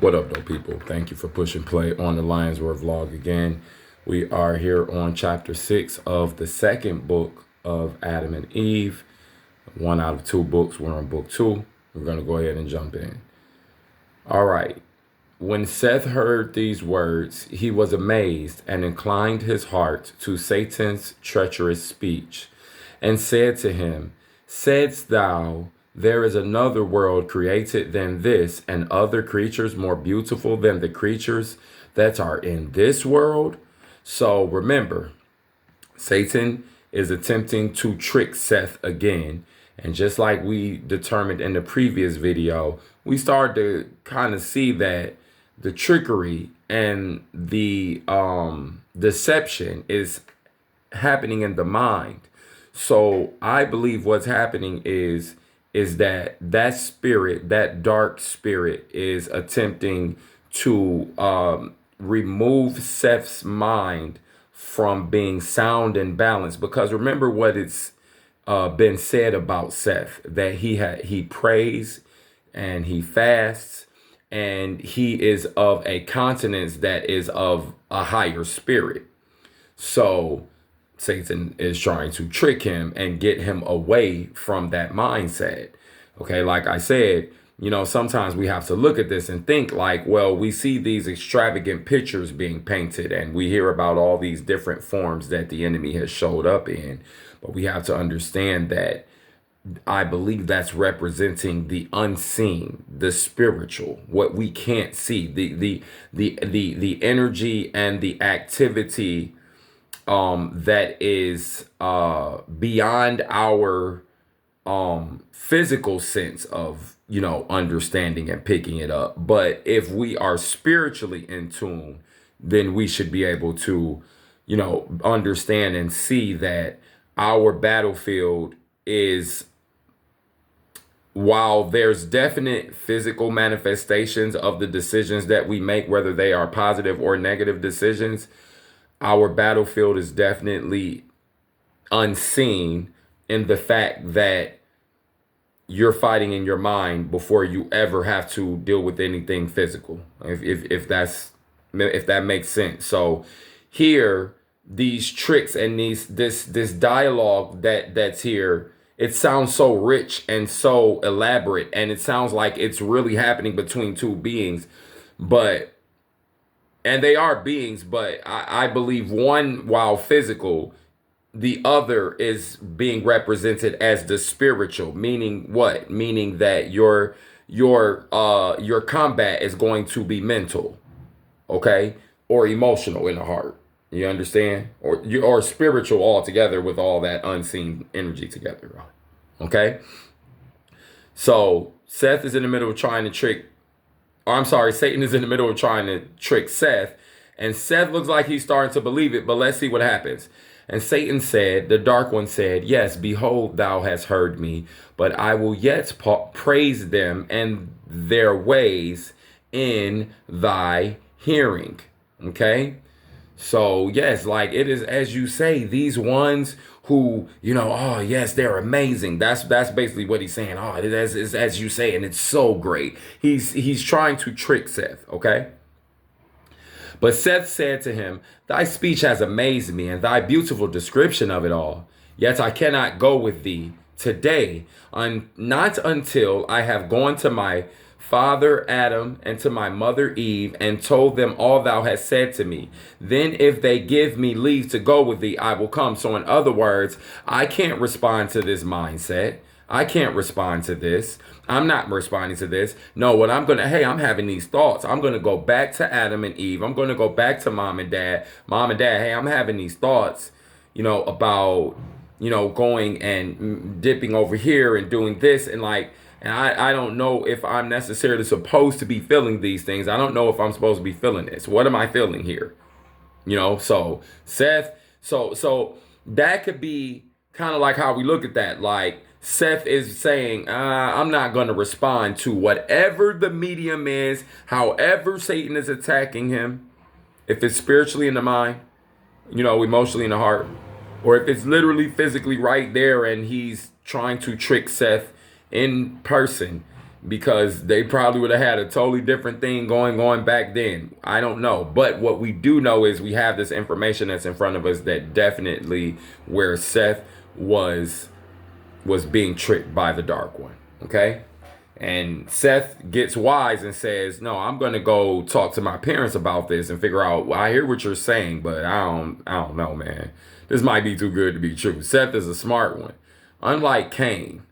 What up, though, people? Thank you for pushing play on the Lions Roar vlog again. We are here on chapter 6 of the second book of Adam and Eve. One out of two books. We're on book 2. We're going to go ahead and jump in. All right. When Seth heard these words, he was amazed and inclined his heart to Satan's treacherous speech, and said to him, Saidst thou, there is another world created than this, and other creatures more beautiful than the creatures that are in this world? So remember, Satan is attempting to trick Seth again. And just like we determined in the previous video, we started to kind of see that the trickery and the deception is happening in the mind. So I believe what's happening is that spirit, that dark spirit, is attempting to remove Seth's mind from being sound and balanced. Because remember what it's been said about Seth, that he prays and he fasts, and he is of a continence that is of a higher spirit. So Satan is trying to trick him and get him away from that mindset. Okay, like I said, sometimes we have to look at this and think like, well, we see these extravagant pictures being painted and we hear about all these different forms that the enemy has showed up in. But we have to understand that I believe that's representing the unseen, the spiritual, what we can't see, the energy and the activity that is beyond our physical sense of understanding and picking it up. But if we are spiritually in tune, then we should be able to understand and see that our battlefield is, while there's definite physical manifestations of the decisions that we make, whether they are positive or negative decisions, our battlefield is definitely unseen in the fact that you're fighting in your mind before you ever have to deal with anything physical, if that makes sense. So here, these tricks and this dialogue that's here, it sounds so rich and so elaborate, and it sounds like it's really happening between two beings, and they are beings, but I believe one, while physical, the other is being represented as the spiritual. Meaning what? Meaning that your combat is going to be mental, okay, or emotional in the heart. You understand? Or spiritual altogether, with all that unseen energy together. Okay? So Seth is in the middle of trying to trick, Satan is in the middle of trying to trick Seth, and Seth looks like he's starting to believe it, but let's see what happens. And Satan said, the dark one said, Yes, behold, thou hast heard me, but I will yet praise them and their ways in thy hearing. Okay? So yes, like it is, as you say, these ones who, oh yes, they're amazing. That's basically what he's saying. Oh, it is as you say, and it's so great. He's trying to trick Seth, okay? But Seth said to him, Thy speech has amazed me, and thy beautiful description of it all. Yet I cannot go with thee today, not until I have gone to my father Adam and to my mother Eve, and told them all thou hast said to me. Then if they give me leave to go with thee, I will come. So in other words, I can't respond to this mindset. I can't respond to this. I'm not responding to this. No, what I'm I'm having these thoughts. I'm going to go back to Adam and Eve. I'm going to go back to mom and dad. Mom and dad, hey, I'm having these thoughts, about, going and dipping over here and doing this, and I don't know if I'm necessarily supposed to be feeling these things. I don't know if I'm supposed to be feeling this. What am I feeling here? So Seth, so that could be kind of like how we look at that. Like Seth is saying, I'm not going to respond to whatever the medium is, however Satan is attacking him, if it's spiritually in the mind, emotionally in the heart, or if it's literally physically right there and he's trying to trick Seth in person. because they probably would have had a totally different thing going on back then. I don't know. But what we do know is we have this information that's in front of us that definitely where Seth was being tricked by the Dark One. Okay? And Seth gets wise and says, "No, I'm going to go talk to my parents about this and figure out. Well, I hear what you're saying, but I don't know, man. This might be too good to be true." Seth is a smart one. Unlike Cain,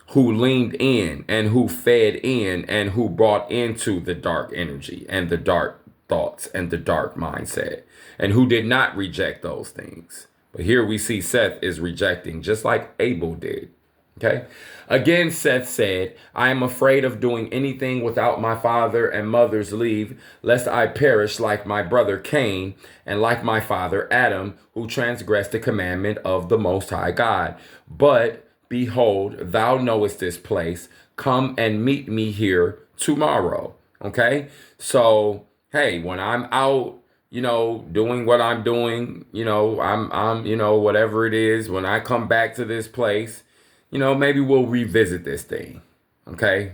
who leaned in and who fed in and who brought into the dark energy and the dark thoughts and the dark mindset, and who did not reject those things. But here we see Seth is rejecting just like Abel did. Okay. Again, Seth said, "I am afraid of doing anything without my father and mother's leave, lest I perish like my brother Cain and like my father Adam, who transgressed the commandment of the Most High God. But behold, thou knowest this place. Come and meet me here tomorrow." Okay. So, hey, when I'm out, doing what I'm doing, I'm, whatever it is, when I come back to this place, maybe we'll revisit this thing. Okay.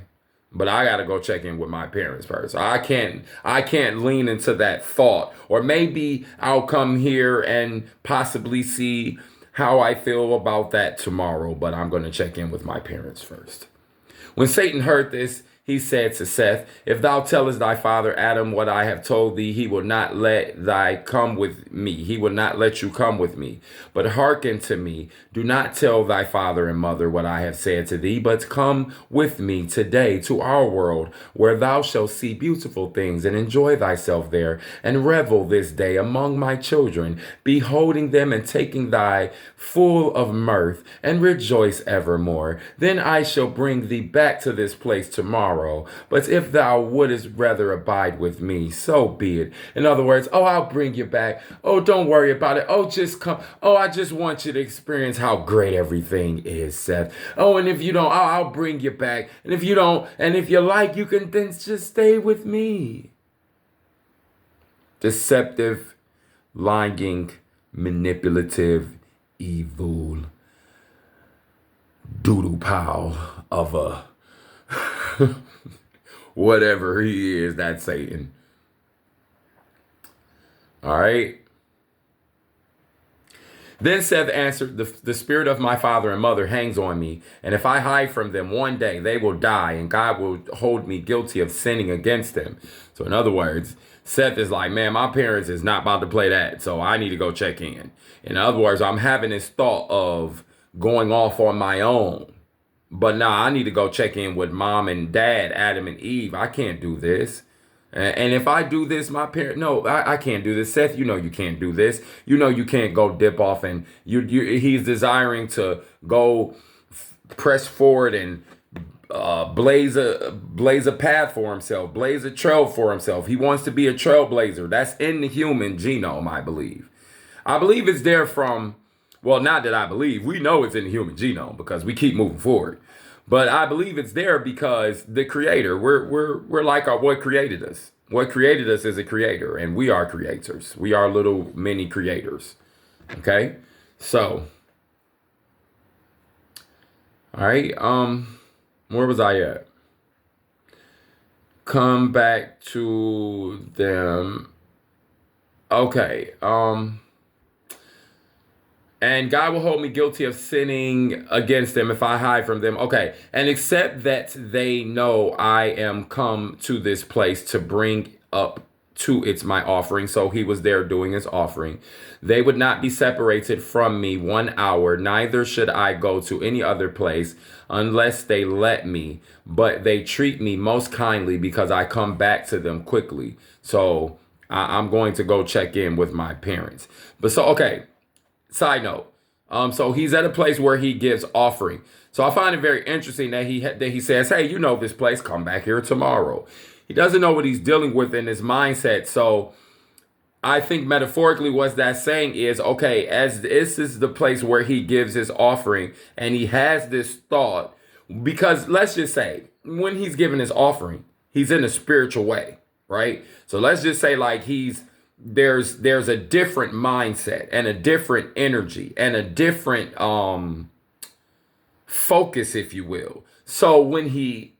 But I got to go check in with my parents first. I can't lean into that thought, or maybe I'll come here and possibly see how I feel about that tomorrow, but I'm going to check in with my parents first. When Satan heard this, he said to Seth, "If thou tellest thy father Adam what I have told thee, he will not let thy come with me. He will not let you come with me. But hearken to me. Do not tell thy father and mother what I have said to thee, but come with me today to our world, where thou shalt see beautiful things and enjoy thyself there, and revel this day among my children, beholding them and taking thy full of mirth, and rejoice evermore. Then I shall bring thee back to this place tomorrow. But if thou wouldest rather abide with me, so be it." In other words, I'll bring you back. Don't worry about it. Just come. I just want you to experience how great everything is, Seth. And if you don't, I'll bring you back. And if you don't, and if you like, you can then just stay with me. Deceptive, lying, manipulative, evil, doodle pile of a whatever he is, that's Satan. All right. Then Seth answered, the spirit of my father and mother hangs on me, and if I hide from them one day, they will die, and God will hold me guilty of sinning against them. So in other words, Seth is like, man, my parents is not about to play that, so I need to go check in. In other words, I'm having this thought of going off on my own. But now I need to go check in with mom and dad, Adam and Eve. I can't do this. And if I do this, my parent, no, I can't do this. Seth, you can't do this. You can't go dip off, and he's desiring to go press forward and blaze a path for himself, blaze a trail for himself. He wants to be a trailblazer. That's in the human genome, I believe. I believe it's there from, well, not that I believe. We know it's in the human genome because we keep moving forward. But I believe it's there because the creator, we're like what created us. What created us is a creator, and we are creators. We are little mini creators. Okay? So, all right, where was I at? Come back to them. Okay, and God will hold me guilty of sinning against them if I hide from them. Okay. And except that they know I am come to this place to bring up to its my offering. So he was there doing his offering. They would not be separated from me 1 hour. Neither should I go to any other place unless they let me. But they treat me most kindly because I come back to them quickly. So I'm going to go check in with my parents. But so, okay. Side note, so he's at a place where he gives offering. So I find it very interesting that he says, "Hey, you know this place, come back here tomorrow." He doesn't know what he's dealing with in his mindset. So I think metaphorically what that's saying is, okay, as this is the place where he gives his offering, and he has this thought, because let's just say when he's giving his offering, he's in a spiritual way, right? So let's just say like there's a different mindset and a different energy and a different focus, if you will. So when he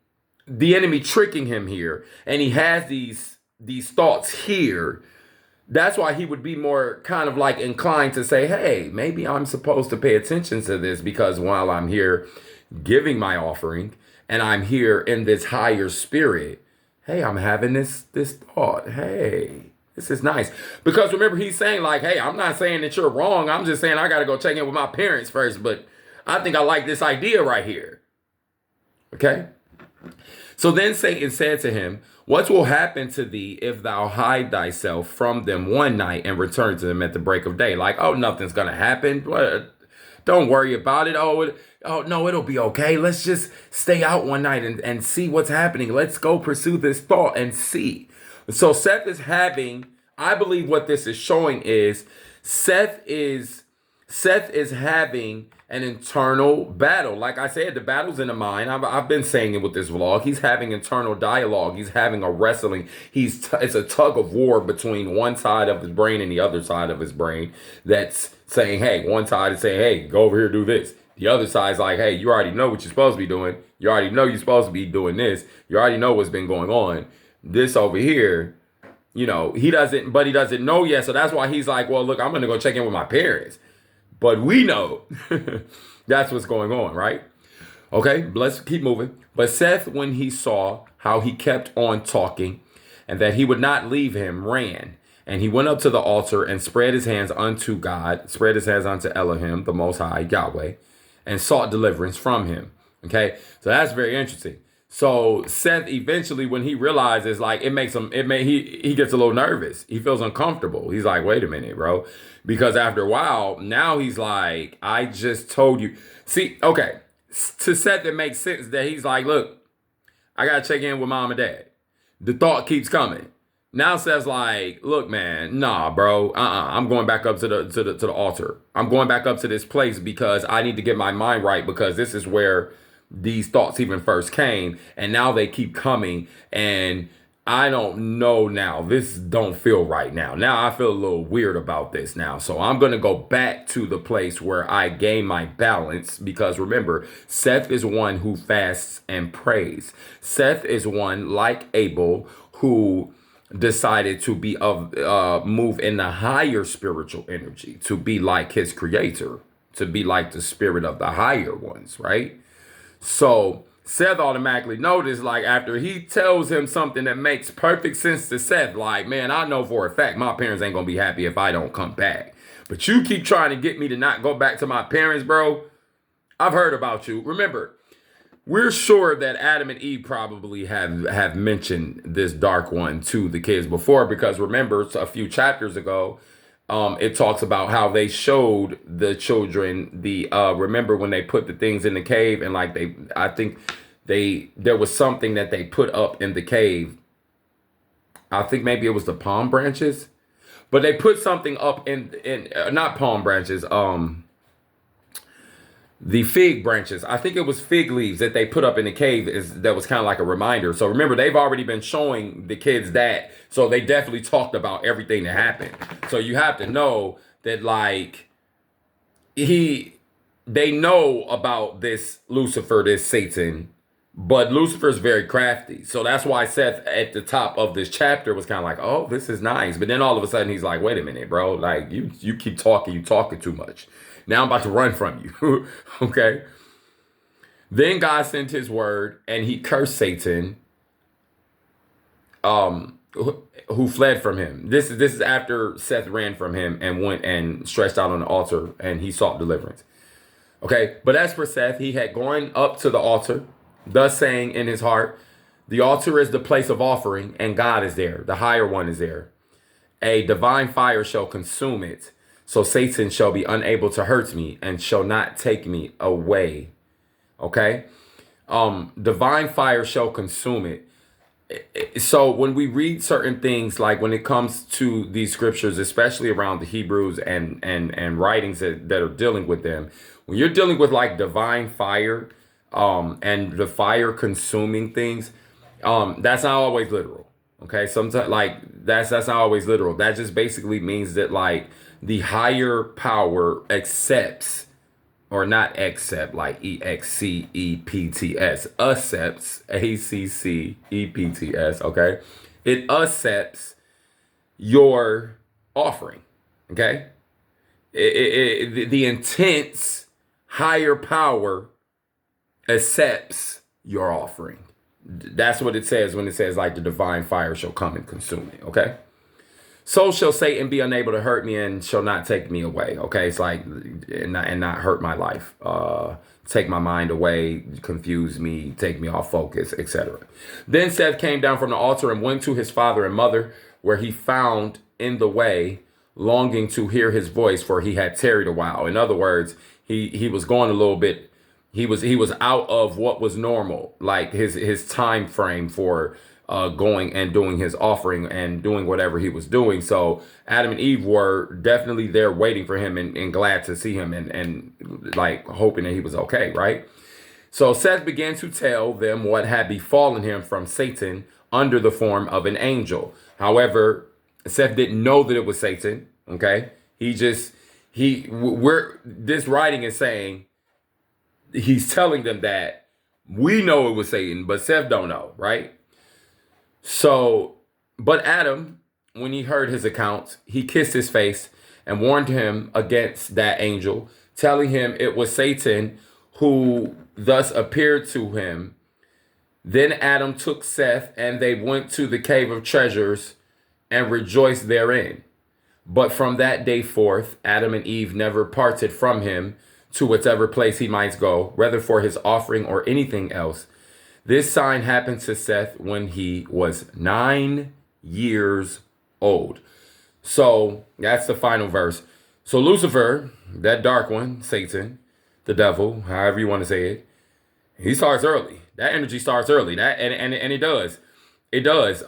the enemy tricking him here, and he has these thoughts here. That's why he would be more kind of like inclined to say, hey, maybe I'm supposed to pay attention to this, because while I'm here giving my offering and I'm here in this higher spirit, hey, I'm having this thought. Hey, this is nice. Because remember, he's saying like, hey, I'm not saying that you're wrong. I'm just saying I got to go check in with my parents first. But I think I like this idea right here. Okay. So then Satan said to him, what will happen to thee if thou hide thyself from them one night and return to them at the break of day? Like, oh, nothing's going to happen. Don't worry about it. Oh, no, it'll be okay. Let's just stay out one night and see what's happening. Let's go pursue this thought and see. So Seth is having, I believe what this is showing is Seth is having an internal battle. Like I said, the battle's in the mind. I've been saying it with this vlog. He's having internal dialogue. He's having a wrestling. It's a tug of war between one side of his brain and the other side of his brain that's saying, hey, one side is saying, hey, go over here, do this. The other side's like, hey, you already know what you're supposed to be doing. You already know you're supposed to be doing this. You already know what's been going on. This over here, he doesn't know yet. So that's why he's like, well, look, I'm going to go check in with my parents. But we know that's what's going on, right? Okay, let's keep moving. But Seth, when he saw how he kept on talking and that he would not leave him, ran. And he went up to the altar and spread his hands unto God, spread his hands unto Elohim, the Most High, Yahweh, and sought deliverance from him. Okay, so that's very interesting. So Seth eventually, when he realizes, like, he gets a little nervous. He feels uncomfortable. He's like, wait a minute, bro. Because after a while, now he's like, I just told you. See, okay, to Seth, it makes sense that he's like, look, I got to check in with mom and dad. The thought keeps coming. Now Seth's like, look, man, nah, bro. I'm going back up to the altar. I'm going back up to this place because I need to get my mind right, because this is where these thoughts even first came, and now they keep coming, and I don't know now. This don't feel right now. Now I feel a little weird about this now. So I'm going to go back to the place where I gain my balance, because remember, Seth is one who fasts and prays. Seth is one like Abel who decided to be move in the higher spiritual energy, to be like his creator, to be like the spirit of the higher ones, right? So Seth automatically noticed, like, after he tells him something that makes perfect sense to Seth, like, man, I know for a fact my parents ain't gonna be happy if I don't come back. But you keep trying to get me to not go back to my parents, bro. I've heard about you. Remember, we're sure that Adam and Eve probably have mentioned this dark one to the kids before, because remember, a few chapters ago, it talks about how they showed the children remember when they put the things in the cave, and like there was something that they put up in the cave. I think maybe it was the palm branches, but they put something up in not palm branches, the fig branches. I think it was fig leaves that they put up in the cave that was kind of like a reminder. So remember, they've already been showing the kids that. So they definitely talked about everything that happened. So you have to know that, like, they know about this Lucifer, this Satan, but Lucifer's very crafty. So that's why Seth at the top of this chapter was kind of like, oh, this is nice. But then all of a sudden he's like, wait a minute, bro. Like, you keep talking, you talking too much. Now I'm about to run from you. Okay. Then God sent his word and he cursed Satan, who fled from him. This is after Seth ran from him and went and stretched out on the altar and he sought deliverance. Okay. But as for Seth, he had gone up to the altar, thus saying in his heart, the altar is the place of offering and God is there. The higher one is there. A divine fire shall consume it. So Satan shall be unable to hurt me and shall not take me away. Okay. Divine fire shall consume it. So when we read certain things, like when it comes to these scriptures, especially around the Hebrews and writings that are dealing with them, when you're dealing with like divine fire, and the fire consuming things, that's not always literal. Okay. Sometimes like that's not always literal. That just basically means that, like, the higher power accepts or not accept, like EXCEPTS, accepts, ACCEPTS, okay? It accepts your offering, okay? The intense higher power accepts your offering. That's what it says when it says, like, the divine fire shall come and consume it, okay? So shall Satan be unable to hurt me and shall not take me away. Okay, it's like, and not hurt my life. Take my mind away, confuse me, take me off focus, etc. Then Seth came down from the altar and went to his father and mother, where he found in the way, longing to hear his voice, for he had tarried a while. In other words, he was going a little bit. He was out of what was normal, like his time frame for going and doing his offering and doing whatever he was doing. So Adam and Eve were definitely there waiting for him and glad to see him and like hoping that he was okay, right? So Seth began to tell them what had befallen him from Satan under the form of an angel. However, Seth didn't know that it was Satan, okay? This writing is saying, he's telling them that we know it was Satan, but Seth don't know, right? So, but Adam, when he heard his accounts, he kissed his face and warned him against that angel, telling him it was Satan who thus appeared to him. Then Adam took Seth and they went to the cave of treasures and rejoiced therein. But from that day forth, Adam and Eve never parted from him to whatever place he might go, whether for his offering or anything else. This sign happened to Seth when he was 9 years old. So that's the final verse. So Lucifer, that dark one, Satan, the devil, however you want to say it, he starts early. That energy starts early. That and it does. It does.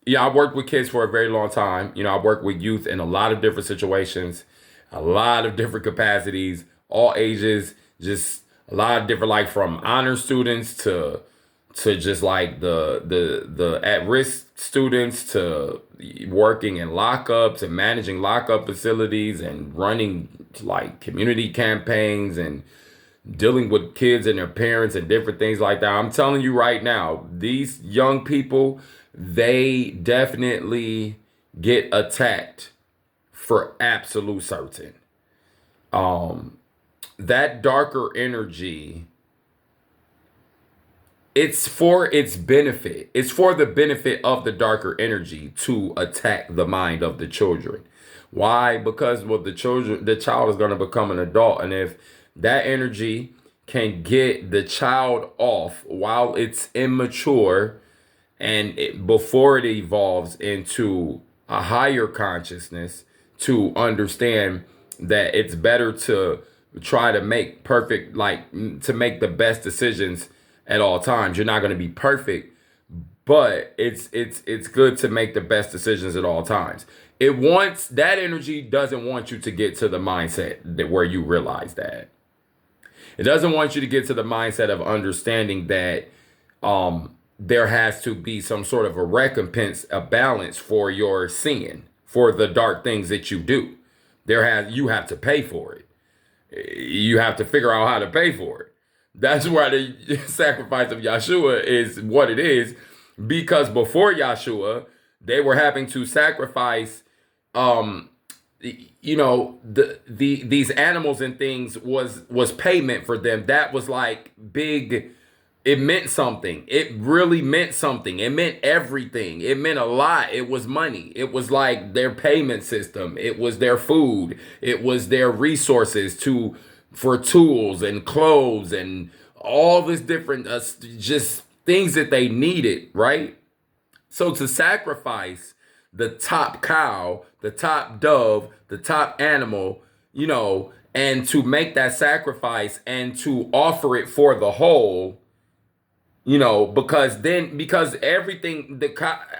Yeah, I worked with kids for a very long time. You know, I worked with youth in a lot of different situations, a lot of different capacities, all ages, just a lot of different, like from honor students to just like the at-risk students, to working in lockups and managing lockup facilities and running like community campaigns and dealing with kids and their parents and different things like that. I'm telling you right now, these young people, they definitely get attacked for absolute certain. That darker energy, it's for its benefit. It's for the benefit of the darker energy to attack the mind of the children. Why? Because the child is going to become an adult, and if that energy can get the child off while it's immature and before it evolves into a higher consciousness, to understand that it's better to try to make perfect, like to make the best decisions at all times. You're not going to be perfect, but it's good to make the best decisions at all times. That energy doesn't want you to get to the mindset that where you realize that. It doesn't want you to get to the mindset of understanding that there has to be some sort of a recompense, a balance for your sin, for the dark things that you do. You have to pay for it. You have to figure out how to pay for it. That's why the sacrifice of Yahshua is what it is, because before Yahshua, they were having to sacrifice, these animals and things was payment for them. That was like big. It meant something. It really meant something. It meant everything. It meant a lot. It was money. It was like their payment system. It was their food. It was their resources for tools and clothes and all this different just things that they needed, right? So to sacrifice the top cow, the top dove, the top animal, and to make that sacrifice and to offer it for the whole, because everything,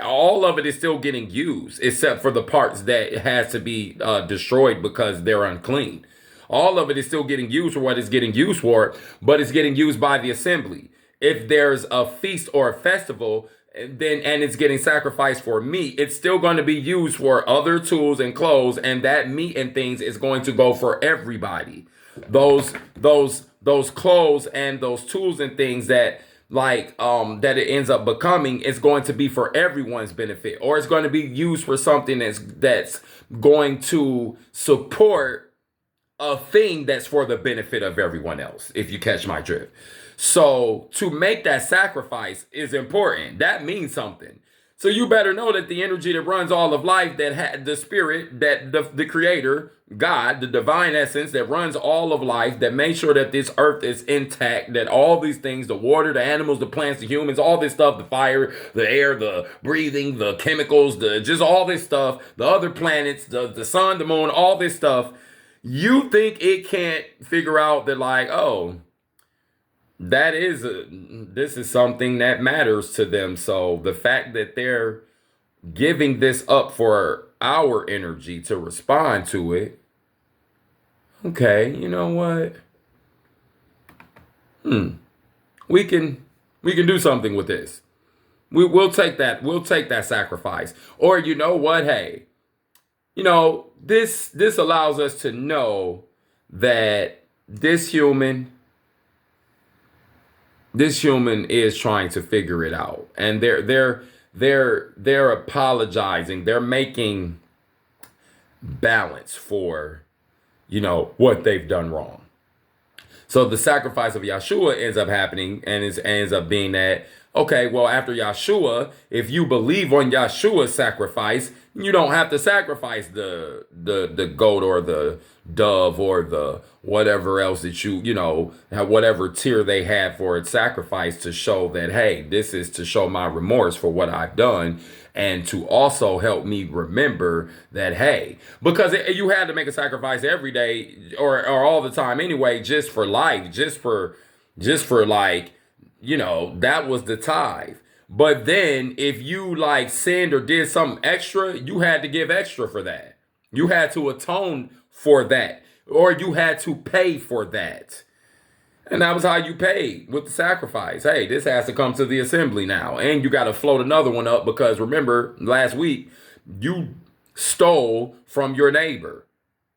all of it is still getting used, except for the parts that has to be destroyed because they're unclean. All of it is still getting used for what it's getting used for, but it's getting used by the assembly. If there's a feast or a festival, and it's getting sacrificed for meat, it's still going to be used for other tools and clothes, and that meat and things is going to go for everybody. those clothes and those tools and things that that it ends up becoming is going to be for everyone's benefit, or it's going to be used for something that's going to support a thing that's for the benefit of everyone else, if you catch my drift. So to make that sacrifice is important. That means something. So you better know that the energy that runs all of life, that had the spirit, that the creator, God, the divine essence that runs all of life, that makes sure that this earth is intact, that all these things, the water, the animals, the plants, the humans, all this stuff, the fire, the air, the breathing, the chemicals, the just all this stuff, the other planets, the sun, the moon, all this stuff, you think it can't figure out that like, oh, this is something that matters to them. So the fact that they're giving this up for our energy to respond to it, okay, you know what? We can do something with this. We'll take that. We'll take that sacrifice. Or you know what? Hey, this allows us to know that this human is trying to figure it out, and they're apologizing. They're making balance for what they've done wrong. So the sacrifice of Yahshua ends up happening, and it ends up being that, okay, well, after Yahshua, if you believe on Yahshua's sacrifice, you don't have to sacrifice the goat or the dove or the whatever else that whatever tier they had for its sacrifice, to show that, hey, this is to show my remorse for what I've done, and to also help me remember that, hey, because you had to make a sacrifice every day or all the time anyway, just for life, just for like, that was the tithe. But then if you like sinned or did something extra, you had to give extra for that. You had to atone for that, or you had to pay for that. And that was how you paid, with the sacrifice. Hey, this has to come to the assembly now. And you got to float another one up, because remember last week, you stole from your neighbor.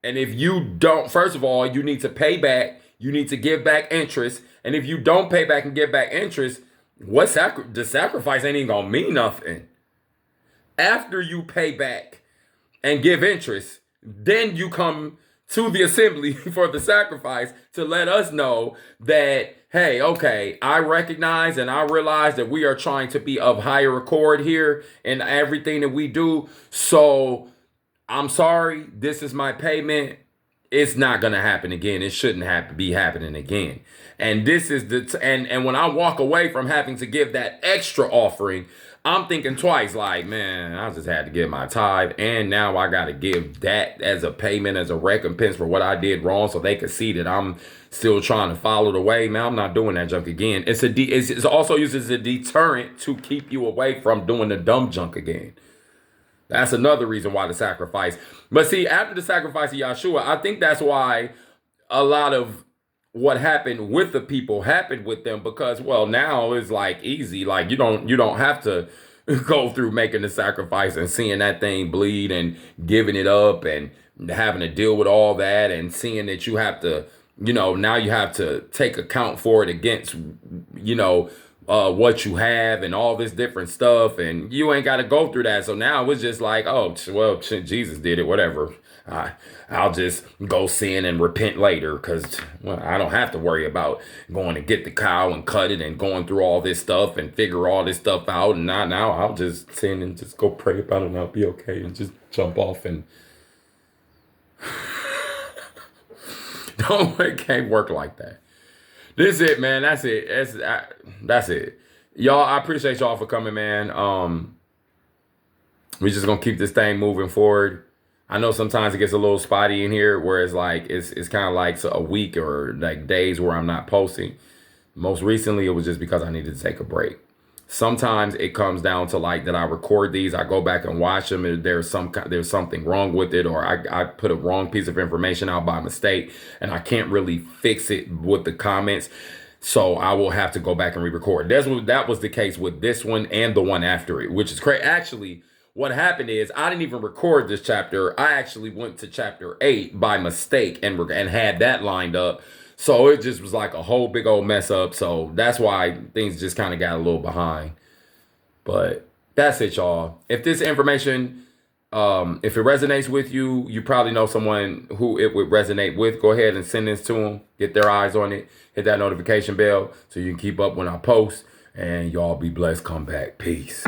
And if you don't, first of all, you need to pay back. You need to give back interest. And if you don't pay back and give back interest, the sacrifice ain't even gonna mean nothing. After you pay back and give interest, then you come to the assembly for the sacrifice to let us know that, hey, okay, I recognize and I realize that we are trying to be of higher accord here in everything that we do. So I'm sorry, this is my payment. It's not gonna happen again. It shouldn't be happening again. And this is and when I walk away from having to give that extra offering, I'm thinking twice, like, man, I just had to give my tithe, and now I got to give that as a payment, as a recompense for what I did wrong, so they could see that I'm still trying to follow the way. Man, I'm not doing that junk again. It's also used as a deterrent to keep you away from doing the dumb junk again. That's another reason why the sacrifice. But see, after the sacrifice of Yahshua, I think that's why a lot of what happened with the people happened with them, because, well, now it's like easy. Like you don't have to go through making the sacrifice and seeing that thing bleed and giving it up and having to deal with all that, and seeing that you have to, now you have to take account for it against, what you have and all this different stuff, and you ain't got to go through that. So now it's just like, oh, well, Jesus did it, whatever. I'll just go sin and repent later, because, well, I don't have to worry about going to get the cow and cut it and going through all this stuff and figure all this stuff out. And now I'll just sin and just go pray about it, and I'll be okay, and just jump off. And it can't work like that. This is it, man. That's it. That's it. Y'all, I appreciate y'all for coming, man. We're just gonna keep this thing moving forward. I know sometimes it gets a little spotty in here, where it's like it's kind of like a week or like days where I'm not posting. Most recently, it was just because I needed to take a break. Sometimes it comes down to like that I record these, I go back and watch them, and there's something wrong with it, or I put a wrong piece of information out by mistake, and I can't really fix it with the comments. So I will have to go back and re-record. That was the case with this one and the one after it, which is crazy. Actually, what happened is I didn't even record this chapter. I actually went to chapter 8 by mistake and had that lined up. So it just was like a whole big old mess up. So that's why things just kind of got a little behind. But that's it, y'all. If this information, if it resonates with you, you probably know someone who it would resonate with. Go ahead and send this to them. Get their eyes on it. Hit that notification bell so you can keep up when I post. And y'all be blessed. Come back. Peace.